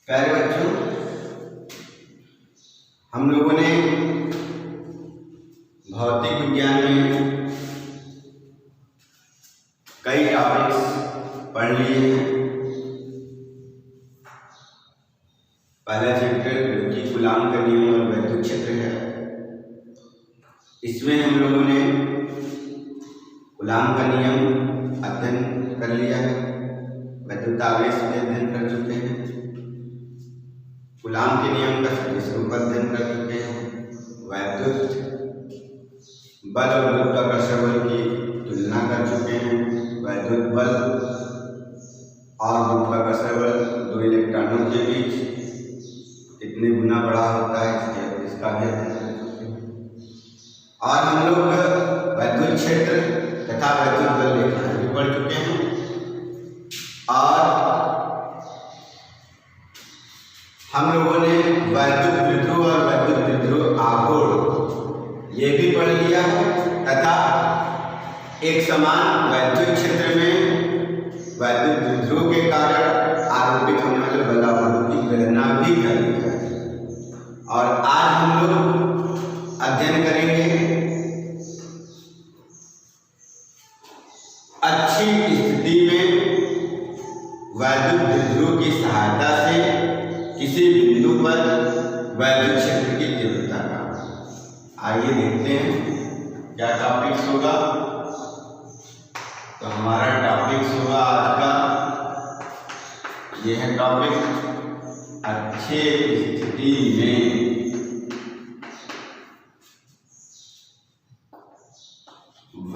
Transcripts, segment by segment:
प्यारे बच्चों, हम लोगों ने भौतिक विज्ञान में कई टॉपिक्स पढ़ लिए हैं। पहला चैप्टर जो कि कूलाम का नियम और वैद्युत क्षेत्र है, इसमें हम लोगों ने कूलाम का नियम अध्ययन कर लिया है, वैद्युत आवेश भी अध्ययन कर चुके हैं, कूलाम के नियम का सदिश रूप अध्ययन कर चुके हैं, वैद्युत बल और गुरुत्वाकर्षण बल की तुलना कर चुके हैं, वैद्युत बल और गुरुत्वाकर्षण बल दो इलेक्ट्रॉनों के बीच कितने गुना बड़ा होता है इसका भी अध्ययन कर चुके हैं। और हम लोग वैद्युत क्षेत्र तथा वैद्युत बल रेखाएं भी पढ़ चुके हैं और हम लोगों ने वैद्युत द्विध्रुव और वैद्युत द्विध्रुव आघूर्ण ये भी पढ़ लिया तथा एक समान वैद्युत क्षेत्र में वैद्युत द्विध्रुव के कारण आरोपित होने वाले बलाबलों की गणना भी कर ली है। और आज हम लोग अध्ययन करेंगे अच्छी स्थिति में वैद्युत द्विध्रुव की सहायता से किसी बिंदु पर वैद्युत क्षेत्र की तीव्रता का। आइए देखते हैं क्या टॉपिक्स होगा। तो हमारा टॉपिक्स होगा आज का, यह है टॉपिक अच्छे स्थिति में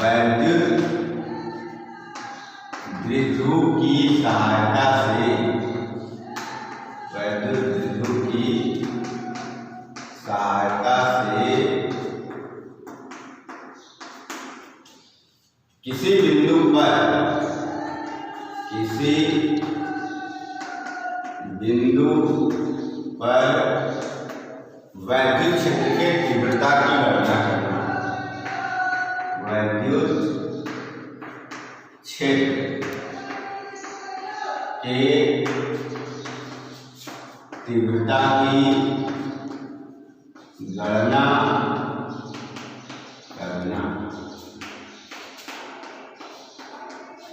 वैद्युत द्विध्रुव की सहायता से वैद्युत द्विध्रुव की सहायता से किसी बिंदु पर वैद्युत क्षेत्र के तीव्रता की गणना करना। वैद्युत क्षेत्र के तीव्रता की गणना करना,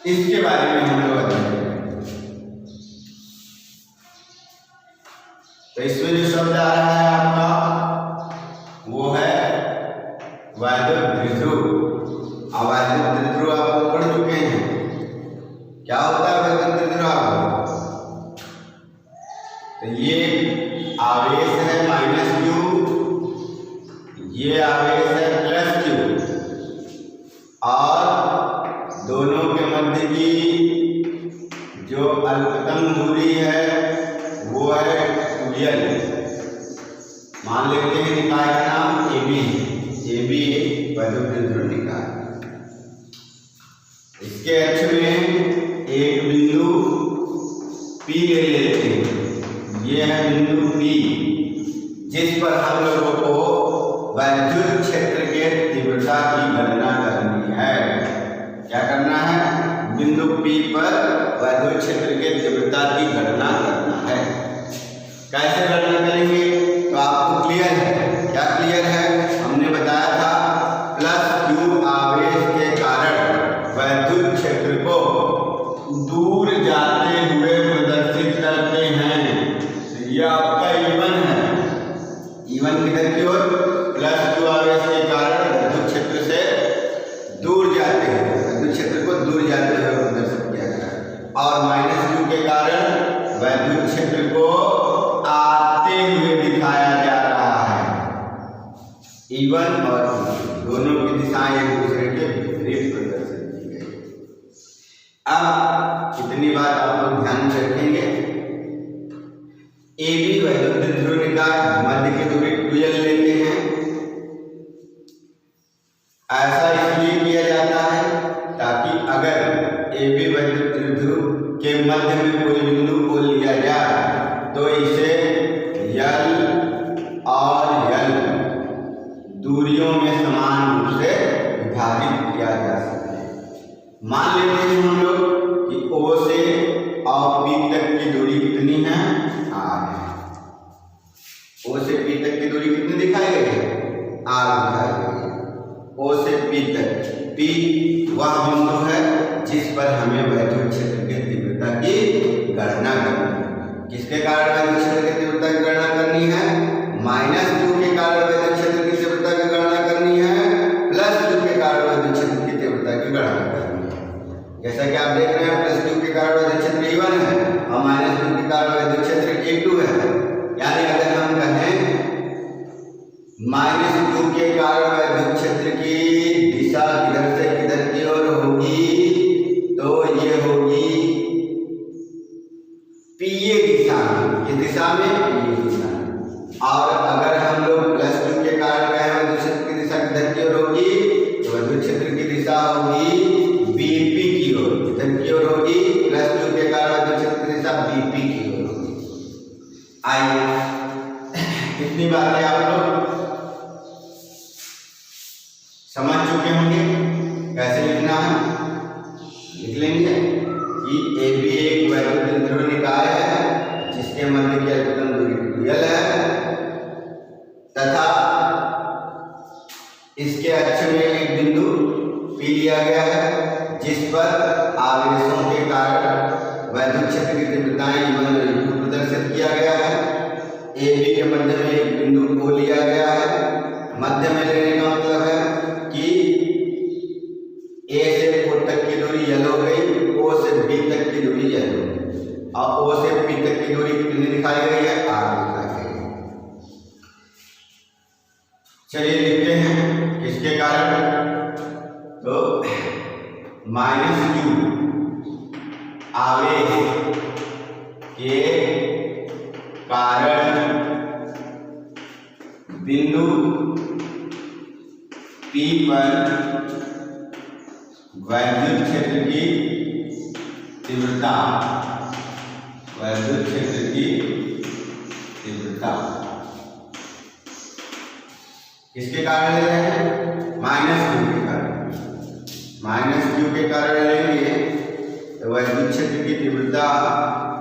इसके बारे में हम लोग अध्ययन करेंगे। तो इसमें जो शब्द आ रहा है आपका वो है वैद्युत द्विध्रुव। अब वैद्युत द्विध्रुव आप पढ़ चुके हैं, क्या होता है वैद्युत द्विध्रुव? तो ये आवेश है -q, ये आवेश है +q और दोनों के मध्य की जो अल्पतम दूरी है वो है 2l। मान लेते हैं निकाय का नाम AB वैद्युत द्विध्रुव निकाय। इसके अक्ष में एक बिंदु P ले लेते हैं, ये है बिंदु P जिस पर हम लोगों को वैद्युत क्षेत्र के तीव्रता की गणना करनी है। क्या करना है? बिंदु P पर वैद्युत क्षेत्र के तीव्रता की गणना करना है। कैसे गणना करेंगे? तो आपको क्लियर है, क्या क्लियर है? हमने बताया था +q आवेश के कारण वैद्युत क्षेत्र को दूर जाते हुए प्रदर्शित करते हैं। तो यह आपका E1 है। E1 किधर की ओर? +q आवेश के कारण वैद्युत क्षेत्र से दूर जाते हैं, वैद्युत क्षेत्र को दूर जाते हुए प्रदर्शित किया गया है। और -q के कारण वैद्युत क्षेत्र को आते हुए दिखाया जा रहा है। E1 और E2 दोनों की दिशाएं एक दूसरे के विपरीत प्रदर्शित की गई। अब कितनी बात आप लोग ध्यान में रखेंगे, AB वैद्युत द्विध्रुव निकाय मध्य की दूरी 2l लेते हैं। ऐसा इसलिए किया जाता है ताकि अगर AB वैद्युत द्विध्रुव के मध्य में कोई बिंदु को लिया जाए तो इसे L और L दूरियों में समान रूप से विभाजित किया जा सके। मान लेते हैं हम लोग कि O से और P तक तक की दूरी कितनी है, r है। O से P तक की दूरी कितनी दिखाई गई है, r दिखाई गई है। O से P तक, P वह बिंदु है जिस पर हमें वैद्युत क्षेत्र की तीव्रता की गणना करनी है। किसके कारण वैद्युत क्षेत्र की तीव्रता की गणना करनी है, -q के कारण वैद्युत क्षेत्र की तीव्रता की गणना करनी है, +q के कारण वैद्युत क्षेत्र की तीव्रता की गणना करनी है। जैसा कि आप देख रहे हैं, +q के कारण वैद्युत क्षेत्र E1 है और -q के कारण वैद्युत क्षेत्र E2 है। यानी अगर हम कहें -q के कारण वैद्युत क्षेत्र की दिशा किधर से किधर की ओर होगी, तो ये होगी पीए दिशा में। किस दिशा में, पीए दिशा में। और अगर हम लोग +q के कारण कहें वैद्युत क्षेत्र की दिशा किधर की ओर होगी, तो वैद्युत क्षेत्र की दिशा होगी बीपी की ओर। किधर की ओर होगी, +q के कारण वैद्युत क्षेत्र की दिशा बीपी की ओर होगी। आइए इतनी बातें आप लोग समझ चुके होंगे। कैसे लिखना है, लिख लेंगे कि AB एक वैद्युत ध्रुव निकाय है जिसके मध्य की अधिकतम दूरी l है तथा इसके अक्ष में एक बिंदु P लिया गया है जिस पर आवेशों के कारण वैद्युत क्षेत्र की तीव्रताएं E1 और E2 प्रदर्शित किया गया है। AB के मध्य में एक बिंदु O लिया गया है। मध्य में लेने का मतलब है कि A से O तक की दूरी l हो गई, O से B तक की दूरी l हो गई और O से P तक की दूरी कितनी दिखाई गई है, r दिखाई गई है। चलिए लिखते हैं किसके कारण, तो -q आवेश के कारण बिंदु P पर वैद्युत क्षेत्र की तीव्रता, वैद्युत क्षेत्र की तीव्रता किसके कारण ले रहे हैं, -q के कारण। -q के कारण लेंगे तो वैद्युत क्षेत्र की तीव्रता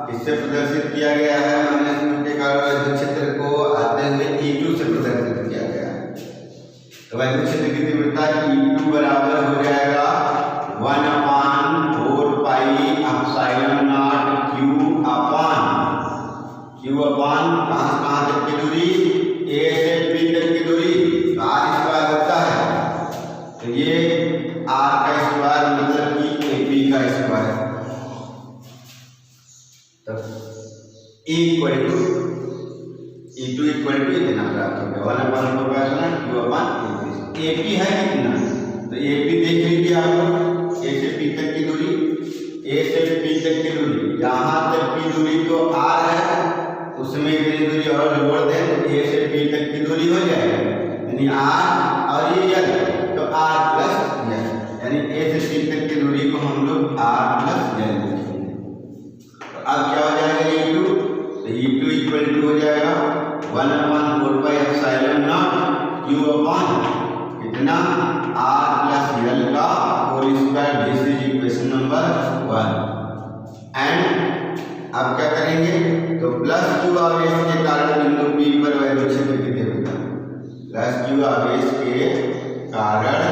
किससे प्रदर्शित किया गया है, -q के कारण वैद्युत क्षेत्र को आते हुए E2 से प्रदर्शित किया गया है। तो वैद्युत क्षेत्र की तीव्रता E2 बराबर हो जाएगा 1/4 पाई एप्सिलॉन नॉट q कहाँ तक की दूरी, A से P तक की दूरी, तो r स्क्वायर होता है। तो ये r का स्क्वायर मतलब कि AP का स्क्वायर। तो E2 इतना प्राप्त हो गया 1/4 q/AP। AP है कितना, तो AP देख लीजिए आप लोग, A से P तक की दूरी, A से P तक की दूरी, यहाँ तक की दूरी तो r है, उसमें कितनी दूरी और जोड़ दें तो A से P तक की दूरी हो जाएगी, यानी r और ये l, तो r प्लस l, यानी A से P तक की दूरी को हम लोग r प्लस l लिखेंगे। तो अब क्या हो जाएगा E2, तो E2 इक्वल टू हो जाएगा 1/4 पाई एप्सिलॉन नॉट q/ कितना, r प्लस l का whole square. This is equation number 1। And अब क्या करेंगे, तो +q आवेश के कारण बिंदु P पर वैद्युत क्षेत्र की तीव्रता, +q आवेश के कारण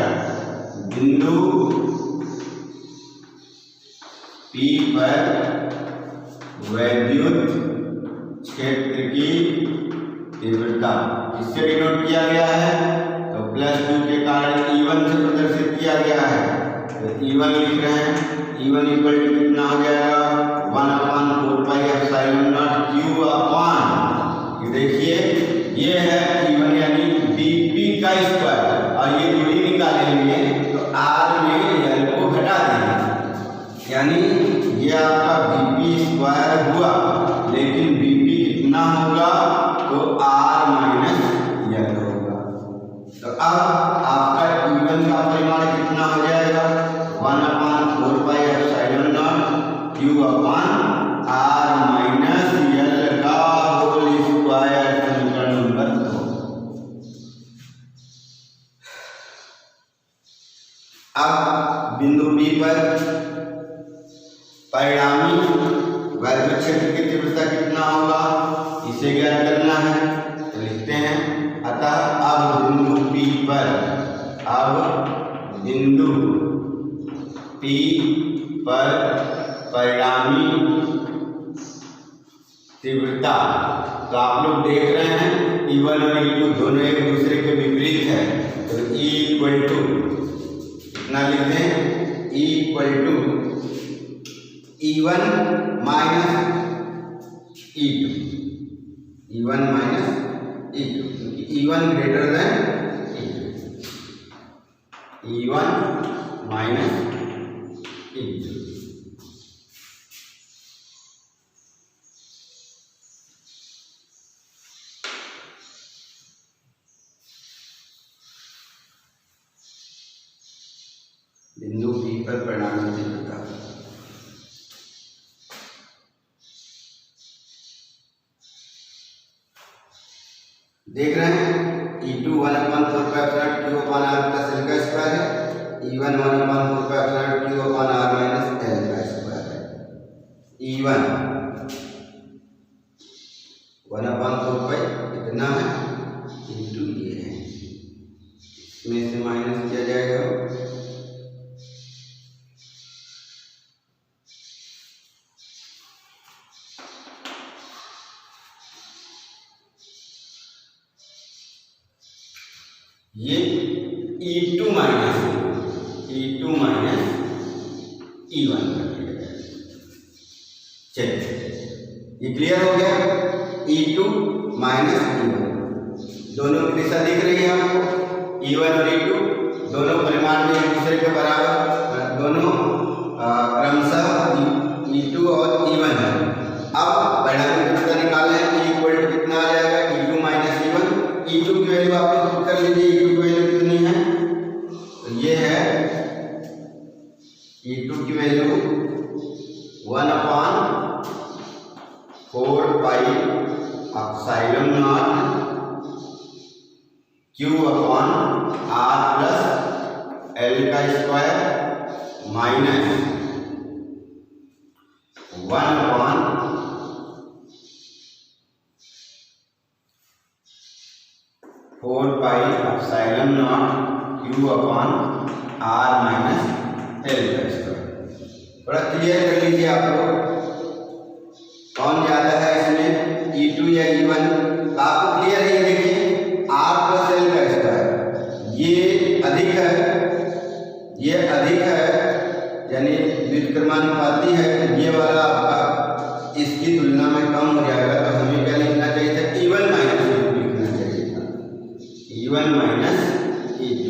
बिंदु P पर वैद्युत क्षेत्र की तीव्रता किससे डिनोट किया गया है, तो +q के कारण E1 से प्रदर्शित किया गया है। तो E1 लिख रहे हैं, E1 इक्वल टू कितना हो जाएगा 1/4 पाई एप्सिलॉन नॉट q/, देखिए ये है E1 यानी BP का स्क्वायर, और ये दूरी निकालेंगे तो r में l को घटा देंगे, यानी ये आपका BP स्क्वायर हुआ, लेकिन BP कितना होगा, तो r माइनस l होगा। तो अब आपका E1 का परिमाण कितना हो जाएगा, 1/4 pi epsilon not q/r minus l का होल स्क्वायर, समीकरण नंबर 2। अब बिंदु P पर परिणामी वैद्युत क्षेत्र की तीव्रता कितना होगा इसे ज्ञात करना है। तो लिखते हैं अतः अब बिंदु P पर परिणामी तीव्रता, तो आप लोग देख रहे हैं E1 और E2 दोनों एक दूसरे के विपरीत है। तो E इक्वल टू कितना लिखते हैं E equal to E1 minus E2, E1 minus E2, क्योंकि E1 greater than E1 minus E2। बिंदु P पर परिणामी तीव्रता देख रहे हैं E2 1/4 Q upon R plus L का स्क्वायर है, E1 1/4 Q upon R minus L का स्क्वायर है। E1 1/4 कितना है E2 ये है, इसमें से माइनस किया जाएगा ये E2 माइनस E1 कर दिया गया। चलिए ये क्लियर हो गया। E2 माइनस E1 दोनों की दिशा दिख रही है आपको, E1 और E2 दोनों परिमाण में एक दूसरे के बराबर, दोनों क्रमशः E2 और E1 है। अब परिणामी तीव्रता निकालना है, E इक्वल टू कितना आ जाएगा E2 माइनस E1। E2 की वैल्यू आप लोग पुट कर लीजिए, E2 की वैल्यू कितनी है, तो ये है E2 की value 1/4 pi epsilon naught Q upon R plus L का square minus 1/4 pi epsilon naught Q upon R minus L का स्क्वायर। थोड़ा क्लियर कर लीजिए आप लोग, कौन ज्यादा है इसमें E2 या E1, आपको क्लियर है। ये देखिए R प्लस L का स्क्वायर ये अधिक है, यानी व्युत्क्रमानुपाती है, ये वाला आपका इसकी तुलना में कम हो जाएगा। तो हमें क्या लिखना चाहिए था, E1 माइनस E2 लिखना चाहिए था, E1 माइनस E2।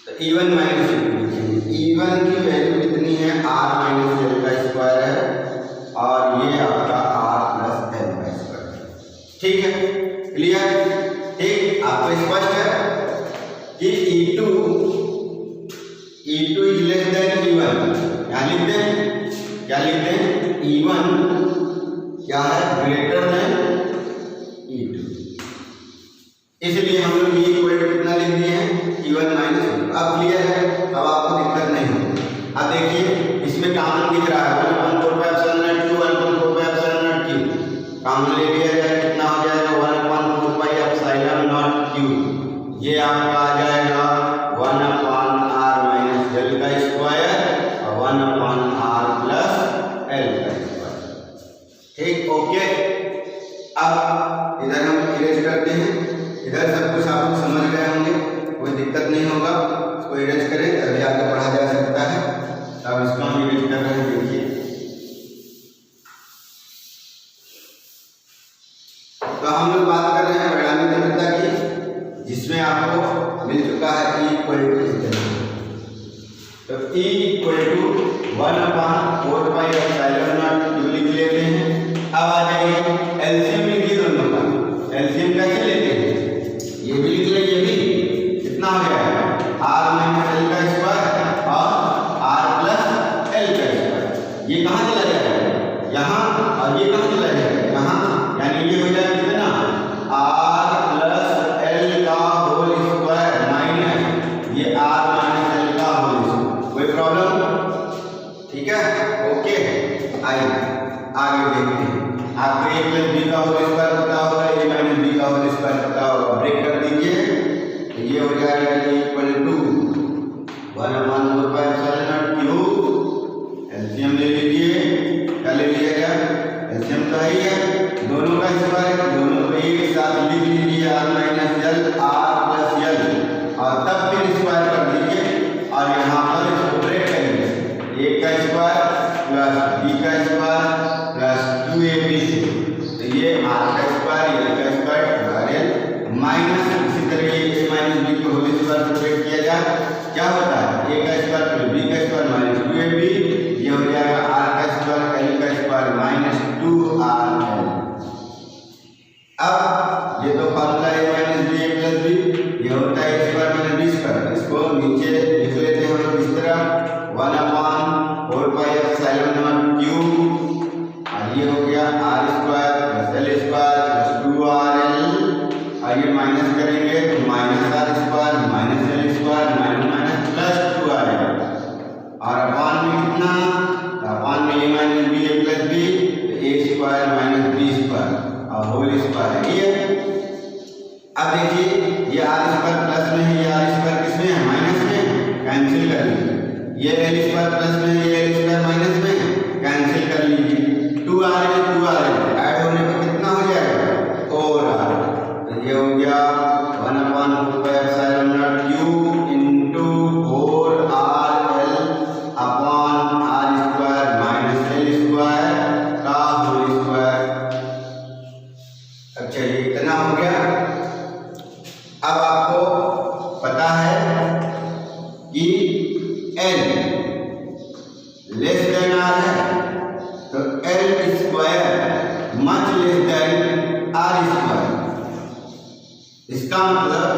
तो E1 माइनस E2 लिखेंगे। E1 की वैल्यू कितनी है, R माइनस L का स्क्वायर है, और ये आपका R प्लस L का स्क्वायर। ठीक है, क्लियर, ठीक, आपको स्पष्ट है कि E2 is less than E1। यहाँ लिखते हैं, क्या लिखते हैं, E1 क्या है, ग्रेटर देन E2, इसलिए हम लोग ये इक्वल टू कितना लिख दिए हैं, E1 माइनस E2। अब क्लियर है, अब आपको दिक्कत नहीं होगी। अब देखिए इसमें कॉमन दिख रहा है 1/4 pi epsilon naught Q, 1/4 pi epsilon naught Q, common ले लिया जाए, कितना हो जाएगा 1/4 पाई एप्सिलॉन नॉट Q, ये आपका आ जाएगा 1/R माइनस L का स्क्वायर और 1/R प्लस L का स्क्वायर। ठीक, ओके। अब इधर हम इरेज करते हैं, इधर सब कुछ आप लोग समझ गए होंगे, कोई दिक्कत नहीं होगा। इसको इरेज करें तभी आगे पढ़ा जा सकता है। अब इसको हम इरेज कर रहे हैं, देखिए तो हम लोग बात कर रहे हैं परिणामी तीव्रता की, जिसमें आपको मिल चुका है E इक्वल टू इतना। तो E equal to 1/4 pi epsilon naught Q लिख लेते हैं। अब आ जाइए एलसीएम लिखिए दोनों का, एलसीएम कैसे लेते हैं, ये भी लिख ले, ये भी कितना हो गया R माइनस L का स्क्वायर और R प्लस L का स्क्वायर। ये कहाँ चला जाएगा, यहाँ, और ये कहाँ चला जाएगा, यहाँ, यानी ये हो जाएगा कितना R प्लस L का होल स्क्वायर माइनस ये R माइनस L का होल स्क्वायर। कोई प्रॉब्लम, ठीक है, ओके। आइए देखते हैं। आपको a प्लस बी का होल स्क्वायर पता होगा, a माइनस बी का होल स्क्वायर पता होगा। ब्रेक कर दीजिए तो ये हो जाएगा इक्वल टू 1/4 क्यूब। एलसीएम ले लीजिए, क्या ले लिया गया, एलसीएम तो ही है, दोनों का स्क्वायर, दोनों को एक साथ लिख लीजिए r minus L r plus L, और तब फिर स्क्वायर कर दीजिए और यहाँ पर इसको ब्रेक करेंगे। a का स्क्वायर प्लस b का स्क्वायर प्लस 2ab, तो ये r का स्क्वायर l का स्क्वायर l माइनस, इसी तरह a माइनस b को होल स्क्वायर से ब्रेक किया जाए, क्या होता है a का स्क्वायर प्लस b का स्क्वायर माइनस 2ab, ये हो जाएगा r का स्क्वायर l का स्क्वायर माइनस 2rl। अब ये तो formula a minus b a plus b, ये होता है a square minus b square. इसको नीचे लिख लेते हैं हम लोग इस तरह 1/4πε0 क्यूब, और ये हो गया r square plus l square plus 2rl, और ये माइनस करेंगे तो minus r square minus l square minus minus plus 2rl, और अपान में कितना, अपान में a minus b a plus b, तो a square minus b square और होल स्क्वायर है ये। अब देखिए ये r स्क्वायर प्लस में है, ये r स्क्वायर किसमें है, माइनस में, कैंसिल कर लीजिए। ये l स्क्वायर प्लस में है, ये l स्क्वायर माइनस में है, कैंसिल कर लीजिए। 2rl ऐड होने पर कितना हो जाएगा, 4r, तो ये हो गया 1/4πε0 Q into 4rl upon r square minus l square का होल स्क्वायर। अच्छा ये इतना हो गया। अब आपको पता है कि l लेस देन r है, तो l square much less than r square. इसका मतलब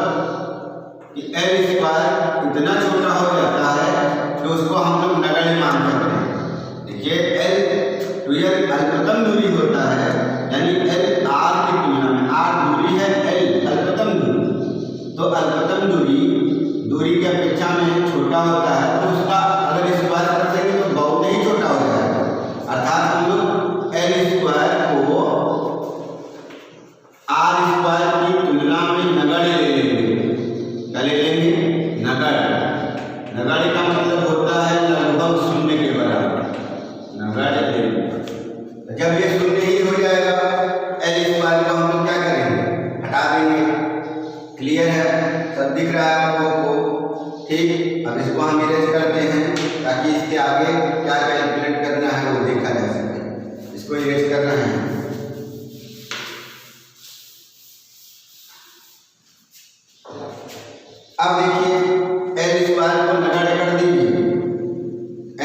कि l स्क्वायर इतना छोटा हो जाता है कि उसको हम लोग नगण्य मान सकते हैं। देखिए l अल्पतम दूरी होता है, यानी l r की तुलना में, r दूरी है, l अल्पतम दूरी, तो अल्पतम दूरी की अपेक्षा में छोटा होता है, तो उसका अगर स्क्वायर कर देंगे तो बहुत ही छोटा हो जाएगा। अर्थात हम लोग l स्क्वायर को r स्क्वायर की तुलना में नगण्य ले लेंगे। क्या ले लेंगे, नगण्य। नगण्य का मतलब होता है लगभग शून्य के बराबर, नगण्य ले लेंगे। जब ये शून्य ही हो जाएगा l स्क्वायर को हम लोग क्या करेंगे, हटा देंगे। क्लियर है, सब दिख रहा है आप लोगों को, ठीक। अब इसको हम इरेज करते हैं ताकि इसके आगे क्या कैलकुलेट करना है वो देखा जा सके। इसको इरेज कर रहे हैं। अब देखिए l स्क्वायर को नगण्य कर दीजिए,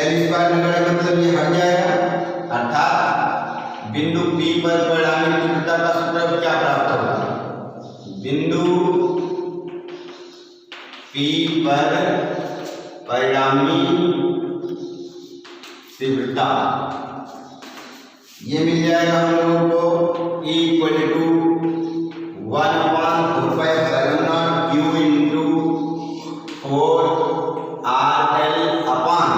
l स्क्वायर नगण्य मतलब ये हट जाएगा, अर्थात बिंदु P पर परिणामी तीव्रता का सूत्र क्या प्राप्त होगा, बिंदु P पर परिणामी तीव्रता ये मिल जाएगा हम लोगों को E equal to 1/4πε0 Q into 4rl upon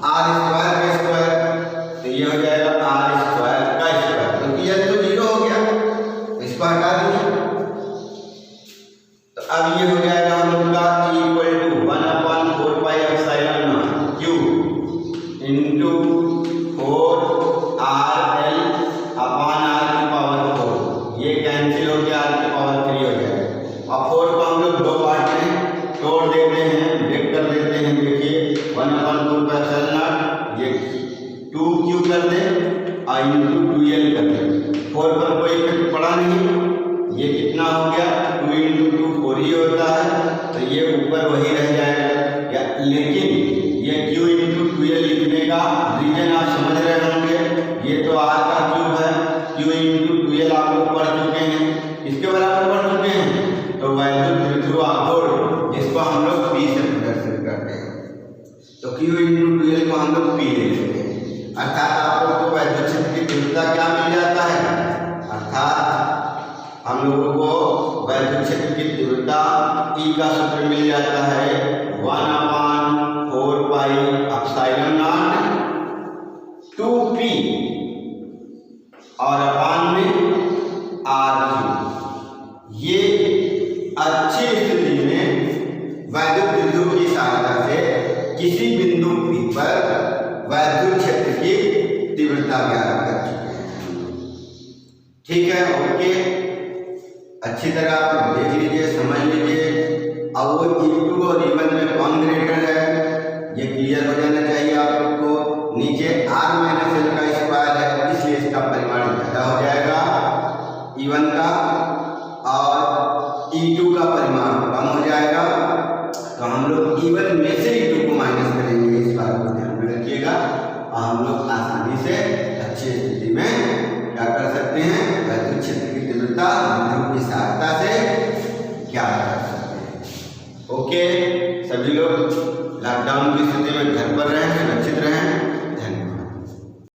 r square का स्क्वायर, तो ये हो जाएगा r स्क्वायर का स्क्वायर, क्योंकि ये तो 0 हो गया, इसको हटा दीजिए। तो अब ये हो जाएगा हम लोग का E equal to 1/4πε0 Q into 4rl upon r की पावर 4, ये कैंसिल हो गया, r की पावर 3 हो जाएगा। अब 4 को हम लोग दो पार्ट में तोड़ देते हैं, ब्रेक कर देते हैं। देखिए 1/4πε0 ये 2q कर दे और इंटू 2l कर दे, 4 पर कोई इफेक्ट पड़ा नहीं, ये कितना हो गया 2 इंटू 2 4 ही होता है, तो ये ऊपर वही रह जाएगा। लेकिन ये q इंटू 2l लिखने का रीजन आप समझ रहे होंगे, ये तो r का क्यूब है, q इंटू 2l आप लोग पढ़ चुके हैं, इसके बराबर पढ़ चुके हैं, तो वैद्युत द्विध्रुव आघूर्ण जिसको हम लोग p से प्रदर्शित करते हैं, तो q इंटू 2l को हम लोग p ले लेते हैं। अर्थात आप लोग को वैद्युत क्षेत्र की तीव्रता क्या मिल जाता है, अर्थात हम लोगों को वैद्युत क्षेत्र की तीव्रता E का सूत्र मिल जाता है 1/4πε0 2p और अपान में R3। ये अच्छी स्थिति में वैद्युत बिंदु की सहायता से किसी बिंदु P पर वैद्युत क्षेत्र की तीव्रता ज्ञात कर चुके हैं। ठीक है, ओके, अच्छी तरह आप देख लीजिए, समझ लीजिए। अब वो E2 और E1 में कौन ग्रेटर है, ये क्लियर हो जाना